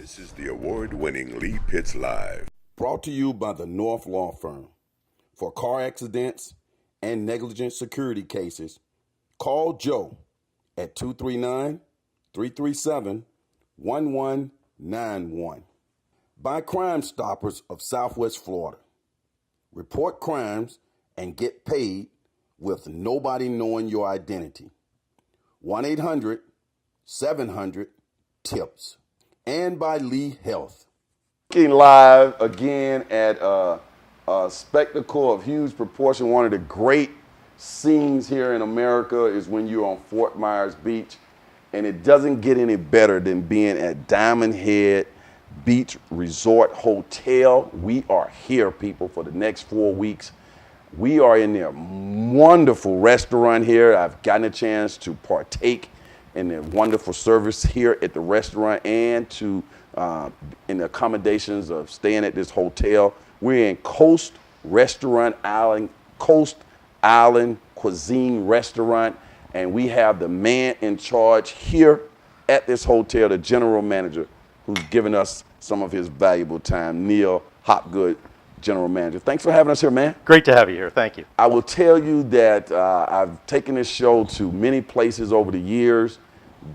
This is the award-winning Lee Pitts Live. Brought to you by the North Law Firm. For car accidents and negligent security cases, call Joe at 239-337-1191. By Crime Stoppers of Southwest Florida. Report crimes and get paid with nobody knowing your identity. 1-800-700-TIPS. And by Lee Health. Live again at a spectacle of huge proportion. One of the great scenes here in America is when you're on Fort Myers Beach, and it doesn't get any better than being at DiamondHead Beach Resort Hotel. We are here, people, for the next 4 weeks. We are in their wonderful restaurant here. I've gotten a chance to partake in the wonderful service here at the restaurant and to in the accommodations of staying at this hotel. We're in Coast Island Cuisine Restaurant, and we have the man in charge here at this hotel, the general manager, who's given us some of his valuable time, Neil Hopgood, general manager. Thanks for having us here, man. Great to have you here. Thank you. I will tell you that I've taken this show to many places over the years,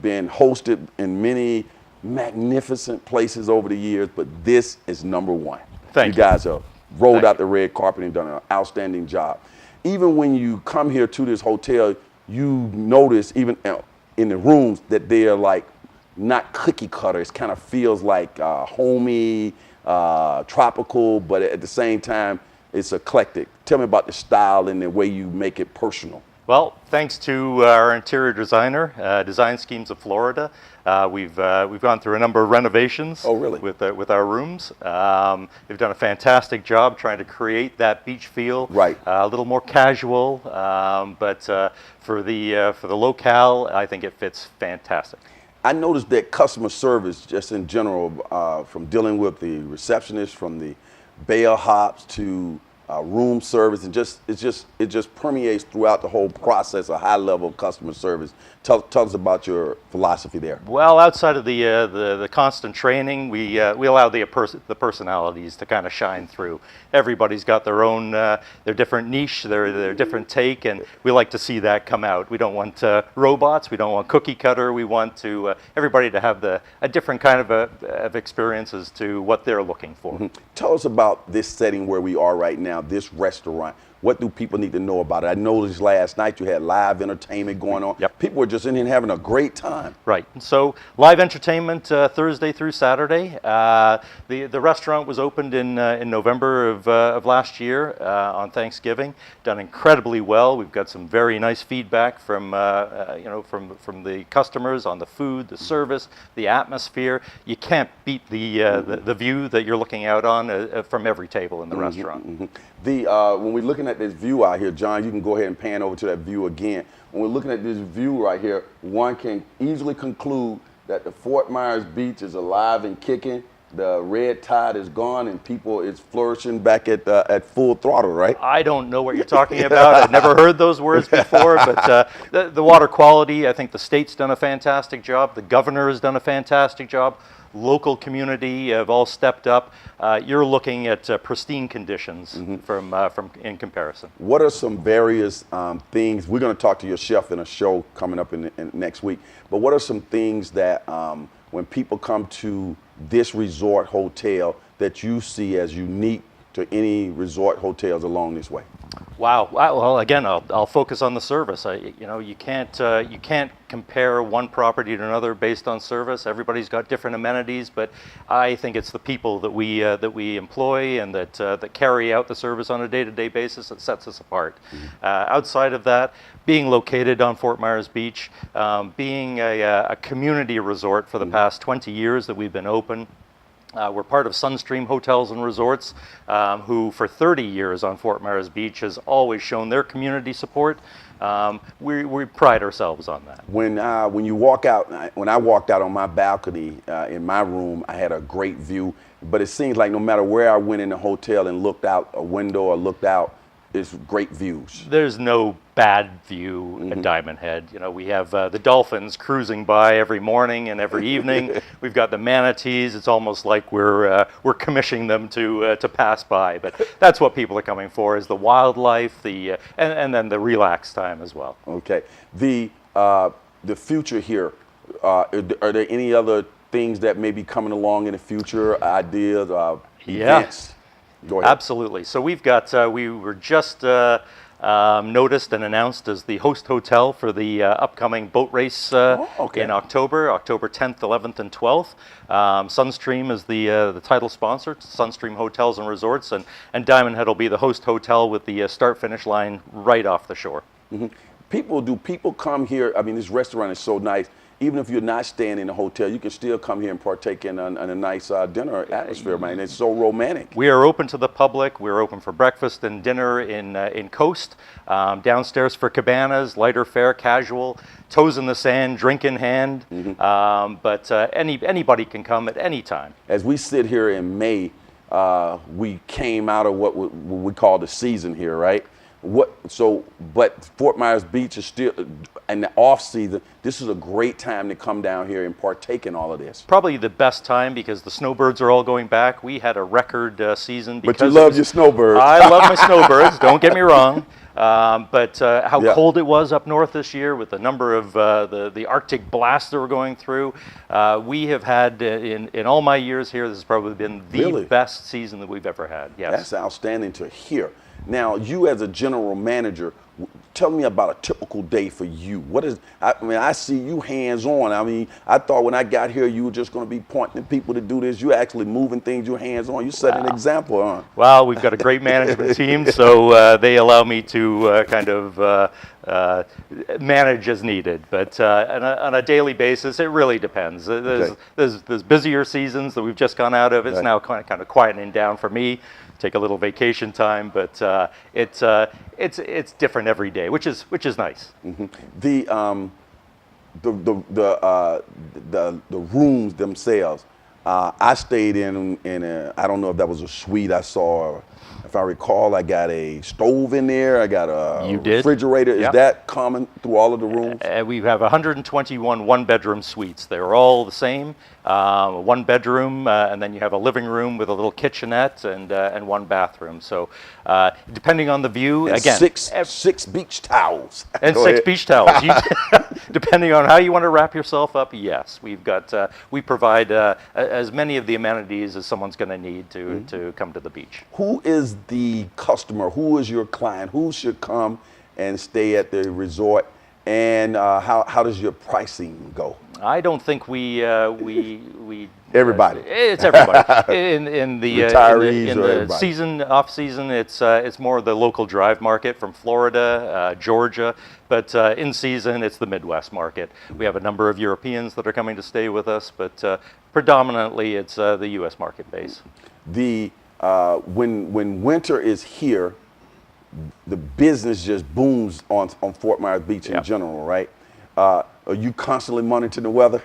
been hosted in many magnificent places over the years, but this is number one. Thank you. You guys have rolled out the red carpet and done an outstanding job. Even when you come here to this hotel, you notice even in the rooms that they're like not cookie cutter. It kind of feels like homey, tropical, but at the same time, it's eclectic. Tell me about the style and the way you make it personal. Well, thanks to our interior designer, Design Schemes of Florida, we've gone through a number of renovations. Oh, really? With our rooms. They've done a fantastic job trying to create that beach feel. Right. A little more casual, but for the locale, I think it fits fantastic. I noticed that customer service, just in general, from dealing with the receptionist, from the bellhops to room service, and it just permeates throughout the whole process. A high level of customer service. Tell us about your philosophy there. Well, outside of the constant training, we allow the personalities to kind of shine through. Everybody's got their own their different niche, their different take, and we like to see that come out. We don't want robots. We don't want cookie cutter. We want to everybody to have a different kind of experience as to what they're looking for. Mm-hmm. Tell us about this setting where we are right now, this restaurant. What do people need to know about it? I noticed last night you had live entertainment going on. Yep. People were just in here having a great time. Right. So live entertainment Thursday through Saturday. The restaurant was opened in November of last year on Thanksgiving. Done incredibly well. We've got some very nice feedback from from the customers on the food, the service, the atmosphere. You can't beat the view that you're looking out on from every table in the restaurant. Mm-hmm. When we're looking at this view out here, John, you can go ahead and pan over to that view again. When we're looking at this view right here, one can easily conclude that the Fort Myers Beach is alive and kicking. The red tide is gone and people is flourishing back at full throttle, right? I don't know what you're talking about. I've never heard those words before, but the water quality, I think the state's done a fantastic job. The governor has done a fantastic job. Local community have all stepped up. You're looking at pristine conditions from in comparison. What are some various things? We're going to talk to your chef in a show coming up in next week. But what are some things that when people come to this resort hotel that you see as unique to any resort hotels along this way? Wow. Well, again, I'll focus on the service. You can't compare one property to another based on service. Everybody's got different amenities, but I think it's the people that we employ and that carry out the service on a day-to-day basis that sets us apart. Outside of that, being located on Fort Myers Beach, being a community resort for the past 20 years that we've been open. We're part of Sunstream Hotels and Resorts, who for 30 years on Fort Myers Beach has always shown their community support. We pride ourselves on that. When you walk out, when I walked out on my balcony in my room, I had a great view. But it seems like no matter where I went in the hotel and looked out a window or looked out, it's great views. There's no bad view at Diamond Head. You know, we have the dolphins cruising by every morning and every evening. We've got the manatees. It's almost like we're commissioning them to pass by. But that's what people are coming for: is the wildlife, and then the relaxed time as well. Okay. The future here. Are there any other things that may be coming along in the future? Ideas, events? Go ahead. Absolutely. So we've got, we were just noticed and announced as the host hotel for the upcoming boat race in October 10th, 11th, and 12th. Sunstream is the title sponsor, Sunstream Hotels and Resorts, and Diamond Head will be the host hotel with the start-finish line right off the shore. Do people come here? I mean, this restaurant is so nice. Even if you're not staying in a hotel, you can still come here and partake in a nice dinner atmosphere, man. It's so romantic. We are open to the public. We're open for breakfast and dinner in Coast. Downstairs for cabanas, lighter fare, casual, toes in the sand, drink in hand. But anybody can come at any time. As we sit here in May, we came out of what we call the season here, right? But Fort Myers Beach is still in the off season. This is a great time to come down here and partake in all of this. Probably the best time because the snowbirds are all going back. We had a record season. But you love your snowbirds. I love my snowbirds. Don't get me wrong. But how cold it was up north this year with the number of the Arctic blasts that were going through. We have had, in all my years here, this has probably been the best season that we've ever had. Yes. That's outstanding to hear. Now, you as a general manager, tell me about a typical day for you. I see you hands-on. I mean, I thought when I got here, you were just going to be pointing at people to do this. You're actually moving things, you're hands-on. You set an example, huh? Well, we've got a great management team, so they allow me to kind of manage as needed. But on a daily basis, it really depends. There's busier seasons that we've just gone out of. It's now kind of quietening down for me. Take a little vacation time, but it's different every day, which is nice. The rooms themselves. I stayed in I don't know if that was a suite. I saw, if I recall, I got a stove in there. I got a refrigerator. Is that common through all of the rooms? We have 121 one-bedroom suites. They're all the same. One bedroom, and then you have a living room with a little kitchenette and one bathroom. So depending on the view, and again, six beach towels. And six beach towels. Depending on how you want to wrap yourself up, yes, we've got we provide as many of the amenities as someone's going to need to come to the beach. Who is the customer? Who is your client? Who should come and stay at the resort? And how does your pricing go? I don't think we everybody. It's everybody. in the retirees in the season, off season, it's more the local drive market from Florida, Georgia. But in season, it's the Midwest market. We have a number of Europeans that are coming to stay with us, but predominantly it's the U.S. market base. When winter is here, the business just booms on Fort Myers Beach in general, right? Are you constantly monitoring the weather?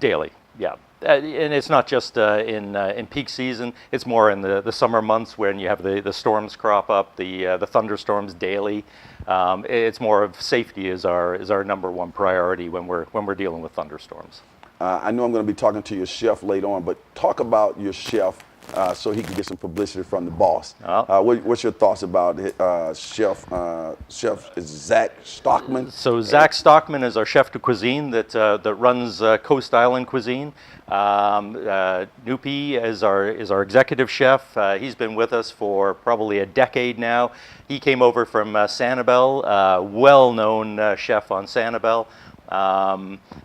Daily, yeah. And it's not just in peak season. It's more in the summer months when you have the storms crop up, the thunderstorms daily. It's more of safety is our number one priority when we're dealing with thunderstorms. I know I'm going to be talking to your chef later on, but talk about your chef. So he can get some publicity from the boss. What's your thoughts about Chef Zach Stockman? So Zach Stockman is our chef de cuisine that runs Coast Island Cuisine. Nupi is our executive chef. He's been with us for probably a decade now. He came over from Sanibel, well-known chef on Sanibel.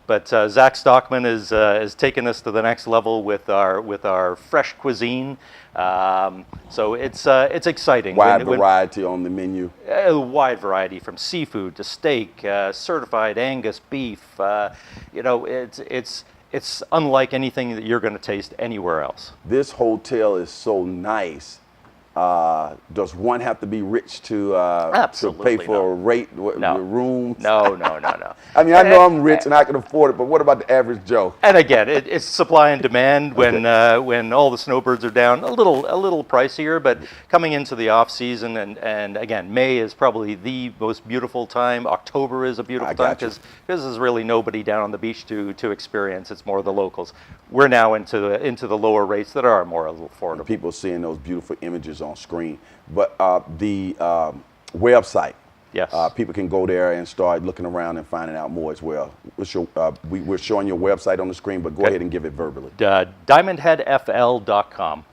But Zach Stockman is taken us to the next level with our fresh cuisine. So it's exciting. Wide variety on the menu. A wide variety from seafood to steak, certified Angus beef. It's unlike anything that you're going to taste anywhere else. This hotel is so nice. Does one have to be rich to Absolutely pay for a rate, rooms? No, no, no, no. I mean, I know I'm rich and I can afford it, but what about the average Joe? And again, it's supply and demand. When all the snowbirds are down, a little pricier. But coming into the off season, and again, May is probably the most beautiful time. October is a beautiful time because there's really nobody down on the beach to experience. It's more the locals. We're now into the lower rates that are more affordable. People seeing those beautiful images on screen, but the website. Yes. People can go there and start looking around and finding out more as well. We're showing your website on the screen, but go ahead and give it verbally. DiamondHeadFL.com.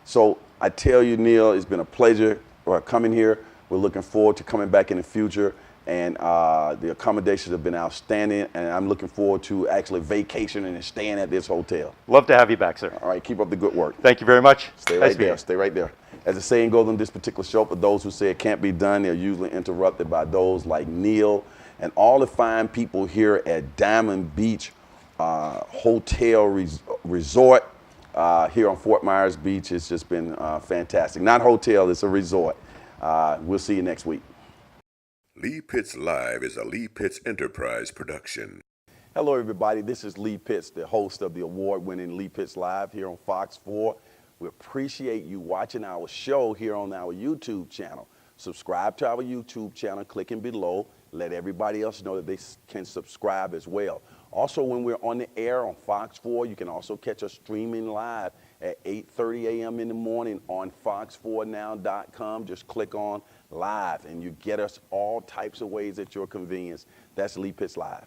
So I tell you, Neil, it's been a pleasure coming here. We're looking forward to coming back in the future, and the accommodations have been outstanding, and I'm looking forward to actually vacationing and staying at this hotel. Love to have you back, sir. All right, keep up the good work. Thank you very much. Stay right there. Stay right there. As the saying goes on this particular show, for those who say it can't be done, they're usually interrupted by those like Neil and all the fine people here at Diamond Beach Hotel Resort here on Fort Myers Beach. It's just been fantastic. Not hotel, it's a resort. We'll see you next week. Lee Pitts Live is a Lee Pitts Enterprise production. Hello, everybody. This is Lee Pitts, the host of the award-winning Lee Pitts Live here on Fox 4. We appreciate you watching our show here on our YouTube channel. Subscribe to our YouTube channel, clicking below. Let everybody else know that they can subscribe as well. Also, when we're on the air on Fox 4, you can also catch us streaming live at 8:30 a.m. in the morning on fox4now.com. Just click on live and you get us all types of ways at your convenience. That's Lee Pitts Live.